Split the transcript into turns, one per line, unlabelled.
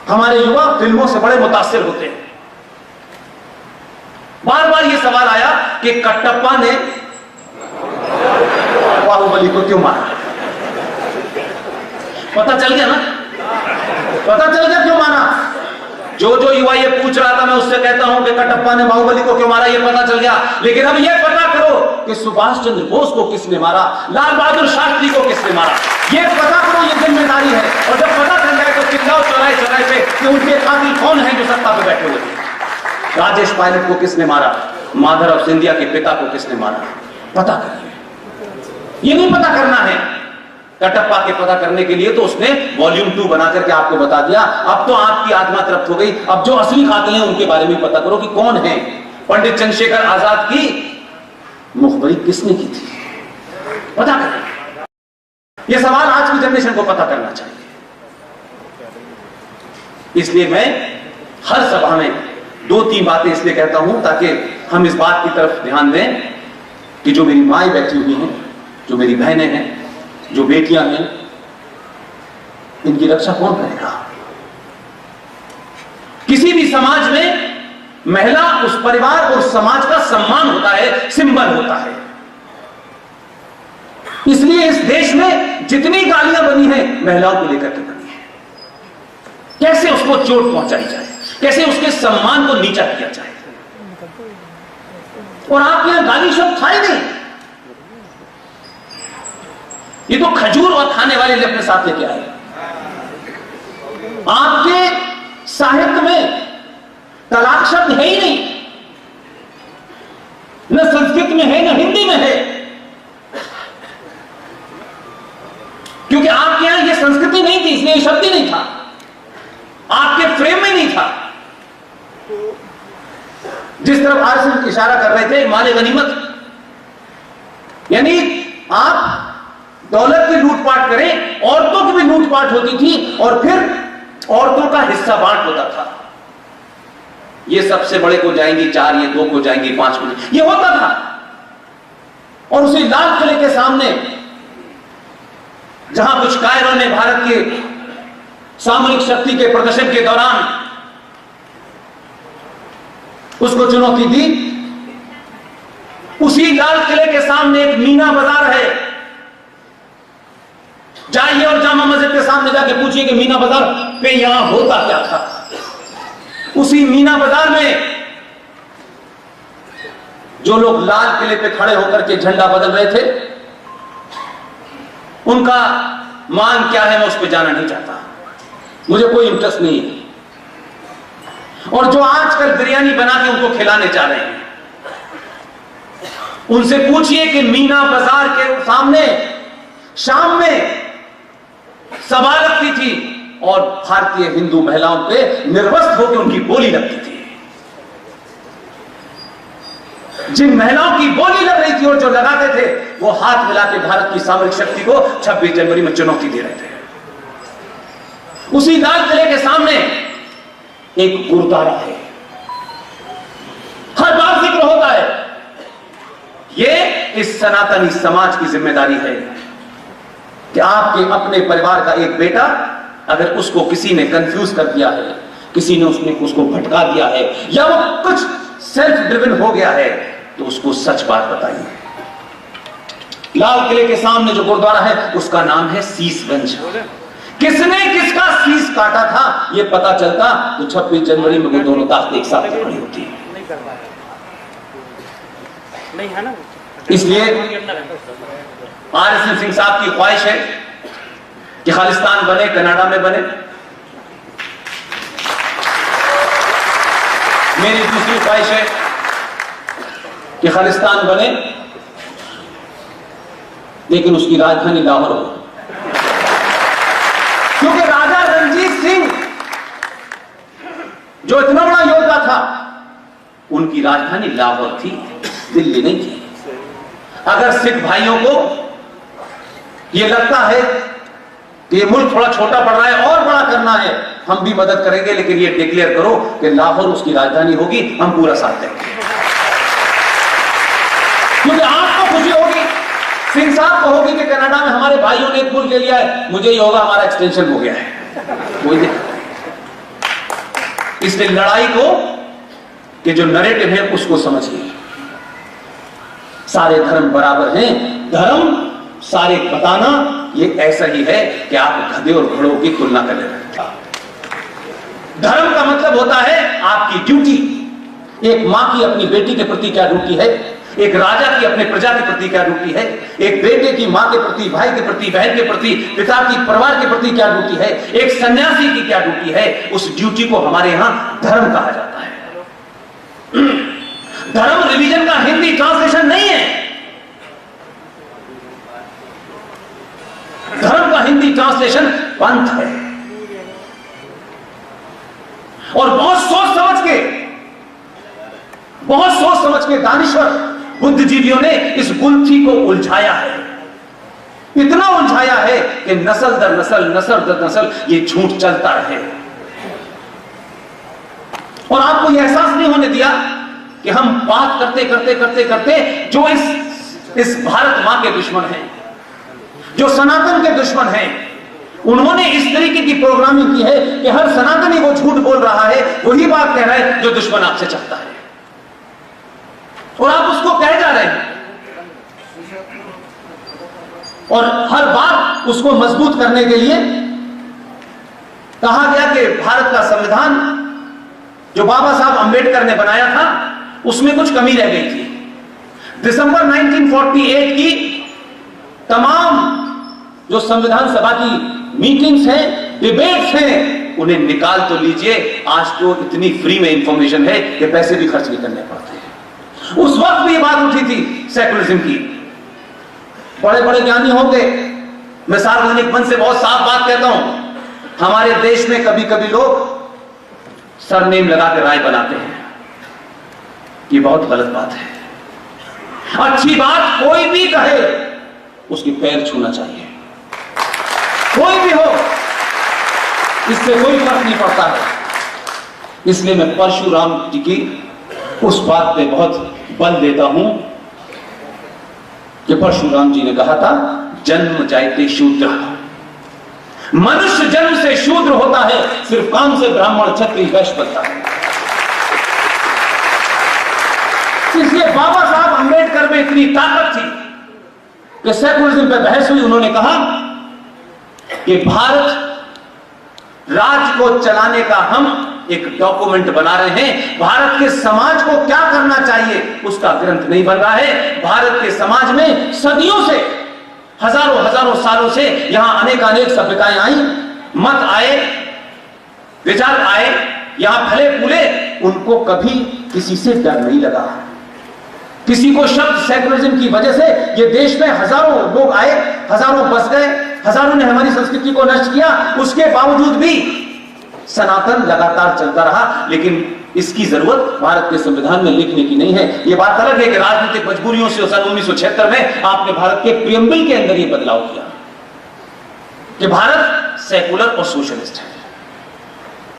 हमारे युवा फिल्मों से बड़े मुतासिर होते हैं। बार बार यह सवाल आया कि कटप्पा ने बाहुबली को क्यों मारा। पता चल गया ना, पता चल गया क्यों मारा। जो जो युवा ये पूछ रहा था, मैं उससे कहता हूं कि कटप्पा ने बाहुबली को क्यों मारा, ये पता चल गया। लेकिन अब ये पता करो कि सुभाष चंद्र बोस को किसने मारा, लाल बहादुर शास्त्री को किसने मारा, ये पता करो, ये जिम्मेदारी है। और जब पता चल जाए तो चिल्लाओ चौराहे चौराहे पे कि उनके कातिल कौन है जो सत्ता पे बैठे हुए थे। राजेश पायलट को किसने मारा, माधवराव सिंधिया के पिता को किसने मारा, पता करिए। ये नहीं पता करना है कटप्पा के पता करने के लिए तो उसने वॉल्यूम 2 बना करके आपको बता दिया। अब तो आपकी आत्मा तृप्त हो गई। अब जो असली कातिल हैं उनके बारे में पता करो कि कौन है। पंडित चंद्रशेखर आजाद की मुखबरी किसने की थी, पता करें। यह सवाल आज की जनरेशन को पता करना चाहिए। इसलिए मैं हर सभा में 2-3 बातें इसलिए कहता हूं ताकि हम इस बात की तरफ ध्यान दें कि जो मेरी माएं बैठी हुई हैं, जो मेरी बहनें हैं, जो बेटियां हैं, इनकी रक्षा कौन करेगा। किसी भी समाज में महिला उस परिवार और समाज का सम्मान होता है, सिंबल होता है। इसलिए इस देश में जितनी गालियां बनी हैं महिलाओं को लेकर के बनी है। कैसे उसको चोट पहुंचाई जाए, कैसे उसके सम्मान को नीचा किया जाए। और आप यहां गाली शब्द था ही नहीं, ये तो खजूर और खाने वाले अपने साथ लेके आए। आपके साहित्य में तलाक शब्द है ही नहीं, न संस्कृत में है न हिंदी में है, क्योंकि आपके यहां यह संस्कृति नहीं थी, इसलिए शब्द ही नहीं था, आपके फ्रेम में नहीं था। जिस तरफ आरएसएस इशारा कर रहे थे, माले गनीमत, यानी आप दौलत की लूटपाट करें, औरतों की भी लूटपाट होती थी और फिर औरतों का हिस्सा बांट होता था। ये सबसे बड़े को जाएंगी 4, ये 2 को जाएंगी 5 को, ये होता था। और उसी लाल किले के सामने जहां कुछ कायरों ने भारत के सामरिक शक्ति के प्रदर्शन के दौरान उसको चुनौती दी, उसी लाल किले के सामने एक मीना बाजार है। जाइए और जामा मस्जिद के सामने जाके पूछिए कि मीना बाजार पे यहां होता क्या था। उसी मीना बाजार में जो लोग लाल किले पे खड़े होकर के झंडा बदल रहे थे, उनका मान क्या है मैं उस पर जाना नहीं चाहता, मुझे कोई इंटरेस्ट नहीं है। और जो आजकल बिरयानी बना के उनको खिलाने जा रहे हैं, उनसे पूछिए कि मीना बाजार के सामने शाम में सभा लगती थी और भारतीय हिंदू महिलाओं पे निर्वस्त्र होकर उनकी बोली लगती थी। जिन महिलाओं की बोली लग रही थी और जो लगाते थे, वो हाथ मिला के भारत की सामरिक शक्ति को 26 जनवरी में चुनौती दे रहे थे। उसी लाल किले के सामने एक गुरुद्वारा है, हर बार जिक्र होता है। यह इस सनातनी समाज की जिम्मेदारी है कि आपके अपने परिवार का एक बेटा अगर उसको किसी ने कंफ्यूज कर दिया है, किसी ने उसको भटका दिया है, या वो कुछ सेल्फ ड्रिवन हो गया है, तो उसको सच बात बताइए। लाल किले के सामने जो गुरुद्वारा है उसका नाम है शीशगंज। किसने किसका शीश काटा था यह पता चलता तो 26 जनवरी में वो दोनों ताकतें एक साथ खड़ी होती है। इसलिए आरएसएन सिंह साहब की ख्वाहिश है कि खालिस्तान बने, कनाडा में बने। मेरी दूसरी ख्वाहिश है कि खालिस्तान बने लेकिन उसकी राजधानी लाहौर हो, क्योंकि राजा रणजीत सिंह जो इतना बड़ा योद्धा था, उनकी राजधानी लाहौर थी, दिल्ली नहीं थी। अगर सिख भाइयों को यह लगता है कि ये मुल्क थोड़ा छोटा पड़ रहा है और बड़ा करना है, हम भी मदद करेंगे, लेकिन ये डिक्लेयर करो कि लाहौर उसकी राजधानी होगी, हम पूरा साथ देंगे। क्योंकि आपको खुशी होगी, सिंह साहब को होगी कि कनाडा में हमारे भाइयों ने एक मुल्क ले लिया है, मुझे ही होगा हमारा एक्सटेंशन हो गया है। कोई दिक्कत नहीं। इसलिए लड़ाई को कि जो नैरेटिव है उसको समझिए। सारे धर्म बराबर हैं, धर्म सारे बताना ये ऐसा ही है कि आप गधे और घोड़ों की तुलना कर रहे हैं। धर्म का मतलब होता है आपकी ड्यूटी। एक मां की अपनी बेटी के प्रति क्या ड्यूटी है, एक राजा की अपने प्रजा के प्रति क्या ड्यूटी है, एक बेटे की मां के प्रति, भाई के प्रति, बहन के प्रति, पिता की परिवार के प्रति क्या ड्यूटी है, एक सन्यासी की क्या ड्यूटी है, उस ड्यूटी को हमारे यहां धर्म कहा जाता है। धर्म रिलीजन का हिंदी ट्रांसलेशन नहीं है। धर्म का हिंदी ट्रांसलेशन पंथ है। और बहुत सोच समझ के दानिश्वर बुद्धिजीवियों ने इस गुत्थी को उलझाया है, इतना उलझाया है कि नस्ल दर नस्ल ये झूठ चलता रहे। और आपको यह एहसास नहीं होने दिया कि हम बात करते जो इस भारत मां के दुश्मन हैं, जो सनातन के दुश्मन हैं, उन्होंने इस तरीके की प्रोग्रामिंग की है कि हर सनातनी वो झूठ बोल रहा है, वही बात कह रहा है जो दुश्मन आपसे चाहता है, और आप उसको कह जा रहे हैं। और हर बार उसको मजबूत करने के लिए कहा गया कि भारत का संविधान जो बाबा साहब अंबेडकर ने बनाया था उसमें कुछ कमी रह गई थी। दिसंबर 1948 की तमाम जो संविधान सभा की मीटिंग्स हैं, डिबेट्स हैं, उन्हें निकाल तो लीजिए। आज तो इतनी फ्री में इंफॉर्मेशन है कि पैसे भी खर्च नहीं करने पड़ते हैं। उस वक्त भी बात उठी थी सेकुलरिज्म की। बड़े बड़े ज्ञानी होंगे, मैं सार्वजनिक मंच से बहुत साफ बात कहता हूं, हमारे देश में कभी कभी लोग सरनेम लगा के राय बनाते हैं, ये बहुत गलत बात है। अच्छी बात कोई भी कहे उसके पैर छूना चाहिए, कोई भी हो, इससे कोई फर्क नहीं पड़ता है। इसलिए मैं परशुराम जी की उस बात पे बहुत बल देता हूं कि परशुराम जी ने कहा था, जन्म जायते शूद्र, मनुष्य जन्म से शूद्र होता है, सिर्फ काम से ब्राह्मण क्षत्रिय वैश्य बनता है। इसलिए बाबा साहब अंबेडकर में इतनी ताकत थी कि सेकुलरिज्म पे बहस हुई। उन्होंने कहा कि भारत राज्य को चलाने का हम एक डॉक्यूमेंट बना रहे हैं, भारत के समाज को क्या करना चाहिए उसका ग्रंथ नहीं बन रहा है। भारत के समाज में सदियों से, हजारों सालों से यहां अनेक सभ्यताएं आई, मत आए, विचार आए, यहां फले फूले, उनको कभी किसी से डर नहीं लगा। किसी को शब्द सेकुलरिज्म की वजह से ये देश में हजारों लोग आए, हजारों बस गए, हजारों ने हमारी संस्कृति को नष्ट किया, उसके बावजूद भी सनातन लगातार चलता रहा। लेकिन इसकी जरूरत भारत के संविधान में लिखने की नहीं है। यह बात अलग है कि राजनीतिक मजबूरियों से सन 1976 में आपने भारत के प्रियम्बल के अंदर यह बदलाव किया कि भारत सेकुलर और सोशलिस्ट है।